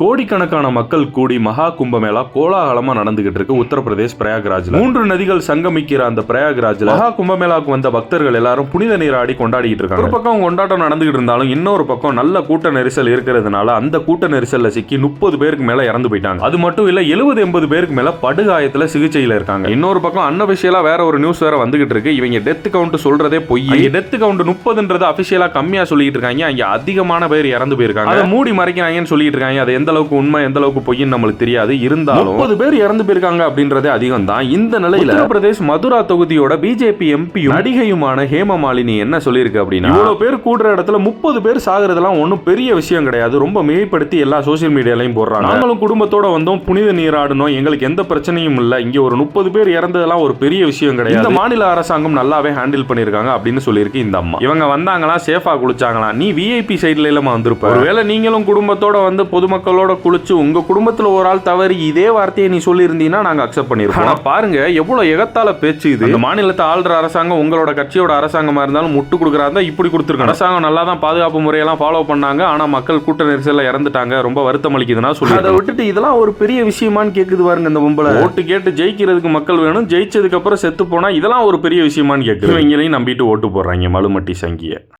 கோடிக்கணக்கான மக்கள் கூடி மகா கும்பமேளா கோலாகலமா நடந்துகிட்டு இருக்கு உத்தரப்பிரதேஷ் பிரயாக்ராஜ்ல. 3 நதிகள் சங்கமிக்கிற அந்த பிரயாக்ராஜ்ல மகா கும்பமேளாவுக்கு வந்த பக்தர்கள் எல்லாரும் புனித நீராடி கொண்டாடிட்டு இருக்காங்க. ஒரு பக்கம் கொண்டாட்டம் நடந்துகிட்டு இருந்தாலும் இன்னொரு பக்கம் நல்ல கூட்ட நெரிசல் இருக்கிறதுனால அந்த கூட்ட நெரிசல்ல சிக்கி 30 பேருக்கு மேல இறந்து போயிட்டாங்க. அது மட்டும் இல்ல 70-80 பேருக்கு மேல படுகாயத்துல சிகிச்சையில இருக்காங்க. இன்னொரு பக்கம் அன்அபிஷியலா வேற ஒரு நியூஸ் வேற வந்துகிட்டு இருக்கு. இவங்க டெத் கவுண்ட் சொல்றதே பொய். டெத் கவுண்ட் 30ன்றது அபிஷியலா கம்மியா சொல்லிட்டு இருக்காங்க. அங்க அதிகமான பேர் இறந்து போயிருக்காங்க. அதை மூடி மறைக்கிறாங்கன்னு சொல்லிட்டு இருக்காங்க. அது எந்த அளவுக்கு உண்மை எந்த அளவுக்கு பொய்ன்னு நம்மளுக்கு தெரியாது. இருந்தாலும் 30 பேர் இறந்து போயிருக்காங்க அப்படின்றதே அதிகம் தான். இந்த நிலையில உத்தரப்பிரதேஷ் மதுரா தொகுதியோட பிஜேபி எம்பியும் நடிகையுமான ஹேமா மாலினி என்ன சொல்லியிருக்கு அப்படின்னா, இவ்வளவு பேர் கூடுற இடத்துல 30 பேர் சாகுறதெல்லாம் ஒன்றும் பெரிய விஷயம் கிடையாது. ரொம்ப மிகைப்படுத்தி எல்லா சோசியல் மீடியாலையும் போடுறாங்க. நாங்களும் குடும்பத்தோட வந்தோம், புனித நீராடணும், எங்களுக்கு எந்த பிரச்சனையும் இல்லை. இங்க ஒரு 30 பேர் இறந்ததெல்லாம் ஒரு பெரிய விஷயம் கிடையாது. இந்த மாநில அரசாங்கம் நல்லாவே ஹேண்டில் பண்ணிருக்காங்க அப்படின்னு சொல்லியிருக்கு இந்த அம்மா. இவங்க வந்தாங்களா, சேஃபா குளிச்சாங்களா, நீ விஐபி சைடுல இல்லாம வந்திருப்ப. ஒருவேளை நீங்களும் குடும்பத்தோட வந்து பொதுமக்களோட குளிச்சு உங்க குடும்பத்துல ஒரு ஆள் தவறி இதே வார்த்தையை நீ சொல்லி இருந்தீங்கன்னா நாங்க அக்செப்ட் பண்ணிருப்போம். பாருங்க எவ்வளவு எகத்தால பேச்சு இது. இந்த மாநிலத்தை ஆள்ற அரசாங்கம் உங்களோட கட்சியோட அரசாங்கமா இருந்தாலும் முட்டு கொடுக்கறாங்க. இப்படி கொடுத்துருக்காங்க. அரசாங்கம் நல்லா தான் பாதுகாப்பு முறையெல்லாம் ஃபாலோ பண்ணாங்க. ஆனா மக்கள் கூட்ட நெரிசல்ல இறந்துட்டாங்க. ரொம்ப வருத்தம் அளிக்குதுன்னா சொல்லி அதை விட்டுட்டு இதெல்லாம் ஒரு பெரிய விஷயமான்னு கேக்குது பாருங்க. இந்த பொம்பளை ஓட்டு கேட்டு ஜெயிக்கிறதுக்கு மக்கள் வேணும், ஜெயிச்சதுக்கு அப்புறம் செத்து போனா இதெல்லாம் ஒரு பெரிய விஷயமான்னு கேக்குது. இவங்களையும் நம்பிட்டு ஓட்டு போடுறாங்க மலுமட்டி சங்கிய.